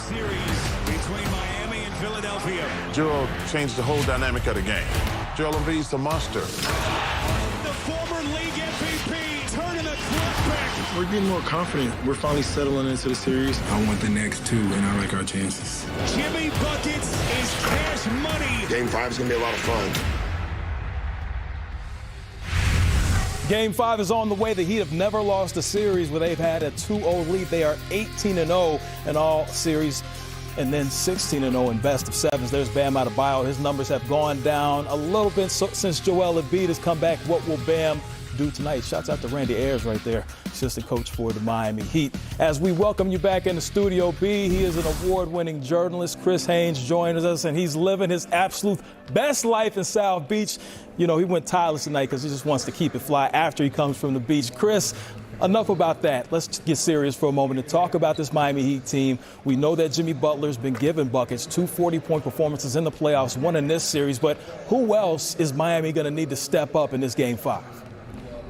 series between Miami and Philadelphia. Joel changed the whole dynamic of the game. Joel Embiid's a monster. The former league MVP turning the clock back. We're getting more confident. We're finally settling into the series. I want the next two, and I like our chances. Jimmy Buckets is cash money. Game 5 is going to be a lot of fun. Game 5 is on the way. The Heat have never lost a series where they've had a 2-0 lead. They are 18-0 in all series and then 16-0 in best of sevens. There's Bam Adebayo. His numbers have gone down a little bit since Joel Embiid has come back. What will Bam do tonight? Shouts out to Randy Ayers right there, assistant coach for the Miami Heat. As we welcome you back in the Studio B, he is an award-winning journalist. Chris Haynes joins us, and he's living his absolute best life in South Beach. You know, he went tireless tonight because he just wants to keep it fly after he comes from the beach. Chris, enough about that. Let's get serious for a moment and talk about this Miami Heat team. We know that Jimmy Butler's been given buckets, 2 40-point performances in the playoffs, one in this series. But who else is Miami going to need to step up in this Game 5?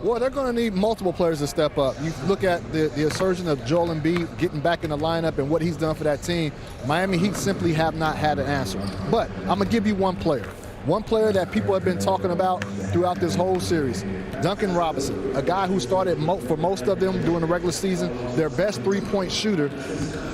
Well, they're going to need multiple players to step up. You look at the assertion of Joel Embiid getting back in the lineup and what he's done for that team. Miami Heat simply have not had an answer. But I'm going to give you one player. One player that people have been talking about throughout this whole series, Duncan Robinson, a guy who started for most of them during the regular season, their best three-point shooter.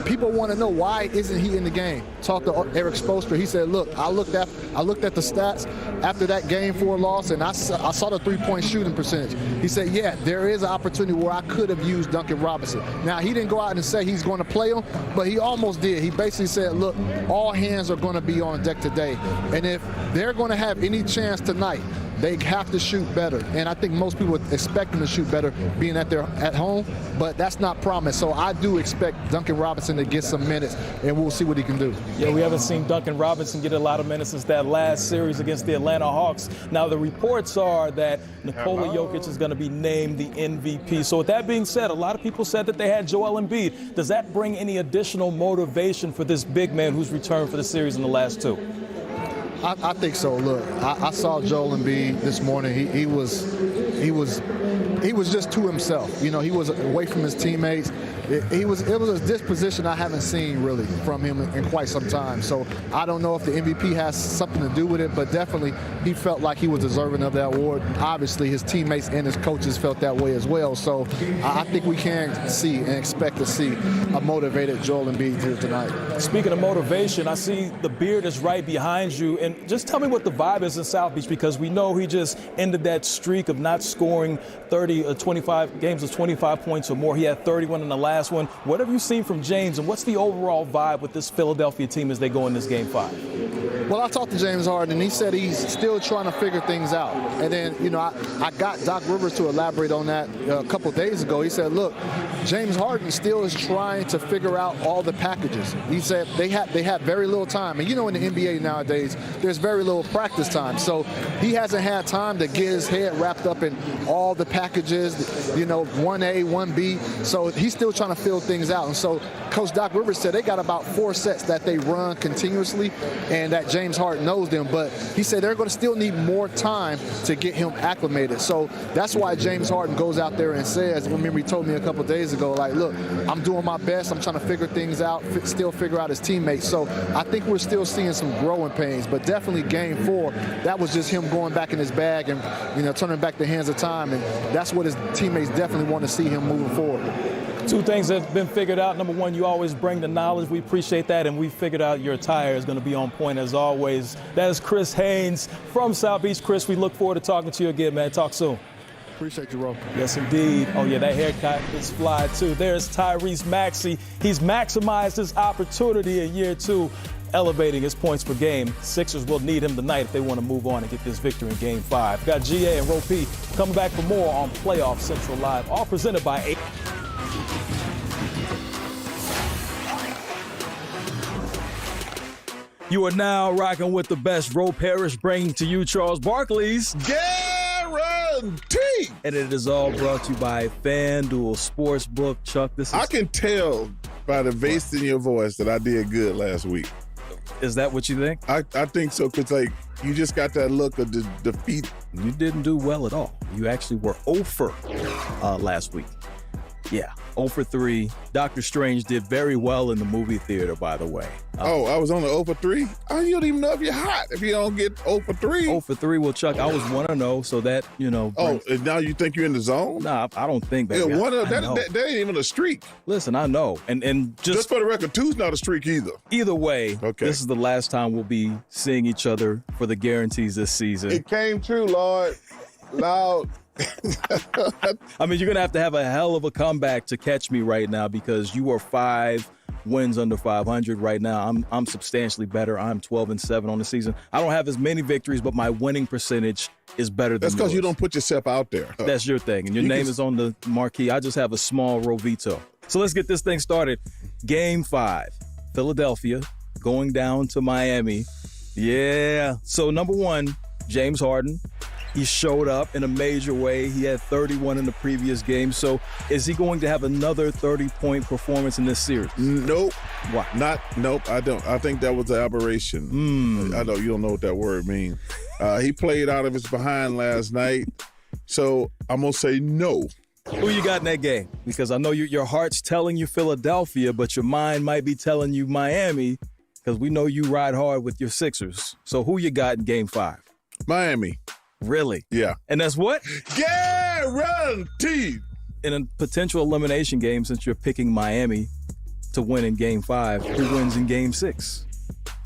People want to know, why isn't he in the game? Talked to Eric Spoelstra. He said, look, I looked at the stats after that Game 4 loss, and I saw the three-point shooting percentage. He said, yeah, there is an opportunity where I could have used Duncan Robinson. Now, he didn't go out and say he's going to play him, but he almost did. He basically said, look, all hands are going to be on deck today. And if they're going to have any chance tonight, they have to shoot better. And I think most people expect them to shoot better being at home, but that's not promised. So I do expect Duncan Robinson to get some minutes, and we'll see what he can do. Yeah, we haven't seen Duncan Robinson get a lot of minutes since that last series against the Atlanta Hawks. Now, the reports are that Nikola Jokic is going to be named the MVP. So with that being said, a lot of people said that they had Joel Embiid. Does that bring any additional motivation for this big man who's returned for the series in the last two? I think so. Look, I saw Joel Embiid this morning. He was just to himself. You know, he was away from his teammates. It was a disposition I haven't seen really from him in quite some time. So I don't know if the MVP has something to do with it, but definitely he felt like he was deserving of that award. Obviously, his teammates and his coaches felt that way as well. So I think we can see and expect to see a motivated Joel Embiid here tonight. Speaking of motivation, I see the beard is right behind you. And just tell me what the vibe is in South Beach, because we know he just ended that streak of not scoring 30 or 25 games of 25 points or more. He had 31 in the last one. What have you seen from James, and what's the overall vibe with this Philadelphia team as they go in this Game 5? Well, I talked to James Harden, and he said he's still trying to figure things out. And then, you know, I got Doc Rivers to elaborate on that a couple of days ago. He said, look, James Harden still is trying to figure out all the packages. He said they have very little time. And, you know, in the NBA nowadays, there's very little practice time. So he hasn't had time to get his head wrapped up in all the packages, you know, 1A, 1B. So he's still trying to fill things out. And so Coach Doc Rivers said they got about 4 sets that they run continuously and that James Harden knows them. But he said they're going to still need more time to get him acclimated. So that's why James Harden goes out there and says, remember he told me a couple of days ago, like, look, I'm doing my best. I'm trying to figure things out, still figure out his teammates. So I think we're still seeing some growing pains. But definitely Game 4, that was just him going back in his bag and, you know, turning back the hands of time. And that's what his teammates definitely want to see him moving forward. 2 things that have been figured out. Number one, you always bring the knowledge. We appreciate that, and we figured out your attire is going to be on point as always. That is Chris Haynes from South Beach. Chris, we look forward to talking to you again, man. Talk soon. Appreciate you, Ro. Yes, indeed. Oh, yeah, that haircut is fly, too. There's Tyrese Maxey. He's maximized his opportunity in year 2, elevating his points per game. Sixers will need him tonight if they want to move on and get this victory in Game 5. Got GA and Ro P coming back for more on Playoff Central Live, all presented by A. You are now rocking with the best. Ro Parrish bringing to you Charles Barkley's Guarantee. And it is all brought to you by FanDuel Sportsbook. Chuck, this is... I can tell by the bass in your voice that I did good last week. Is that what you think? I think so, because, like, you just got that look of defeat. You didn't do well at all. You actually were 0 for last week. Yeah. 0 for 3. Doctor Strange did very well in the movie theater, by the way. Oh, I was on the 0 for 3? Oh, you don't even know if you're hot if you don't get 0 for 3. 0 for 3. Well, Chuck, I was 1-0, so that, Oh, and now you think you're in the zone? Nah, I don't think that. Yeah, I know. that ain't even a streak. Listen, I know. And Just for the record, 2's not a streak either. either way, Okay. This is the last time we'll be seeing each other for the guarantees this season. It came true, Lord. Loud. I mean, you're going to have a hell of a comeback to catch me right now because you are 5 wins under 500 right now. I'm substantially better. I'm 12-7 on the season. I don't have as many victories, but my winning percentage is better than That's because yours. you don't put yourself out there. That's your thing, and your name is on the marquee. I just have a small Rovito. So let's get this thing started. Game 5, Philadelphia going down to Miami. Yeah. So number 1, James Harden. He showed up in a major way. He had 31 in the previous game. So is he going to have another 30-point performance in this series? Nope. Why? Nope, I don't. I think that was an aberration. I know you don't know what that word means. He played out of his behind last night. So I'm going to say no. Who you got in that game? Because I know your heart's telling you Philadelphia, but your mind might be telling you Miami because we know you ride hard with your Sixers. So who you got in game 5? Miami. Really? Yeah. And that's what? Guaranteed. In a potential elimination game, since you're picking Miami to win in game 5, who wins in game 6?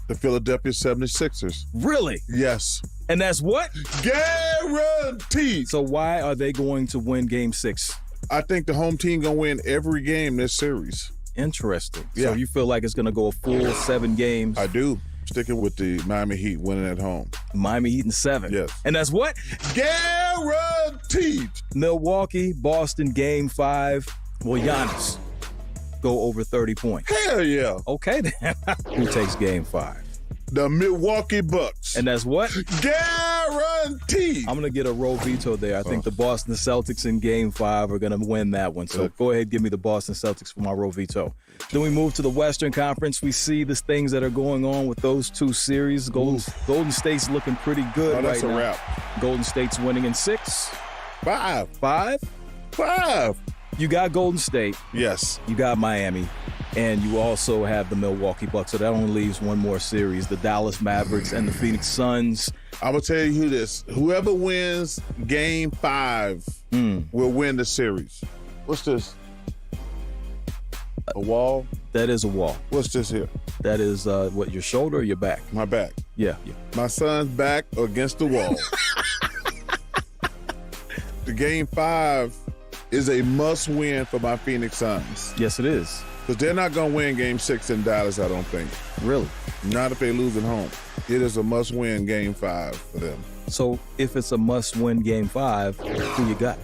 The Philadelphia 76ers. Really? Yes. And that's what? Guaranteed. So why are they going to win game 6? I think the home team going to win every game this series. Interesting. Yeah. So you feel like it's going to go a full 7 games? I do. Sticking with the Miami Heat winning at home. Miami Heat in 7. Yes. And that's what? Guaranteed. Milwaukee, Boston, game 5. Will Giannis go over 30 points? Hell yeah. Okay, then. Who takes game 5? The Milwaukee Bucks. And that's what? Guaranteed. I'm going to get a row veto there. I think the Boston Celtics in game 5 are going to win that one. So go ahead, give me the Boston Celtics for my row veto. Then we move to the Western Conference. We see the things that are going on with those 2 series. Golden State's looking pretty good right now. That's a wrap. Golden State's winning in 6. 5. 5? 5. You got Golden State. Yes. You got Miami. And you also have the Milwaukee Bucks. So that only leaves one more series, the Dallas Mavericks and the Phoenix Suns. I'm going to tell you who this. Whoever wins game 5 will win the series. What's this? A wall? That is a wall. What's this here? That is, what, your shoulder or your back? My back. Yeah. My son's back against the wall. The game 5 is a must-win for my Phoenix Suns. Yes, it is. Because they're not going to win game 6 in Dallas, I don't think. Really? Not if they lose at home. It is a must-win game 5 for them. So if it's a must-win game 5, who you got?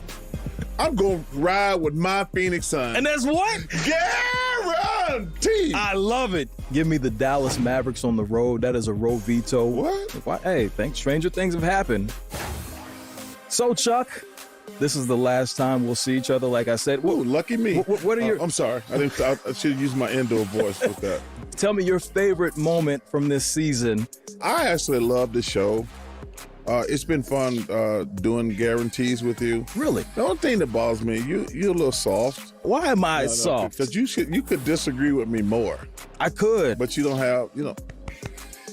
I'm going to ride with my Phoenix Suns. And that's what? Guaranteed. I love it. Give me the Dallas Mavericks on the road. That is a road veto. What? Hey, stranger things have happened. So, Chuck, this is the last time we'll see each other. Like I said, Ooh, lucky me. What are your? I'm sorry. I should have used my indoor voice with that. Tell me your favorite moment from this season. I actually love the show. It's been fun doing guarantees with you. Really? The only thing that bothers me, you're a little soft. Why am I soft? Because you could disagree with me more. I could. But you don't have,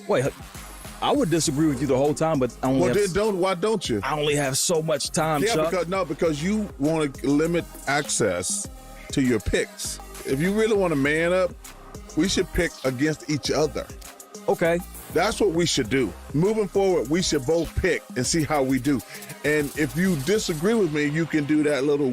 Wait, I would disagree with you the whole time, but I only why don't you? I only have so much time, Yeah, Chuck. because you want to limit access to your picks. If you really want to man up, we should pick against each other. Okay. That's what we should do. Moving forward, we should both pick and see how we do. And if you disagree with me, you can do that little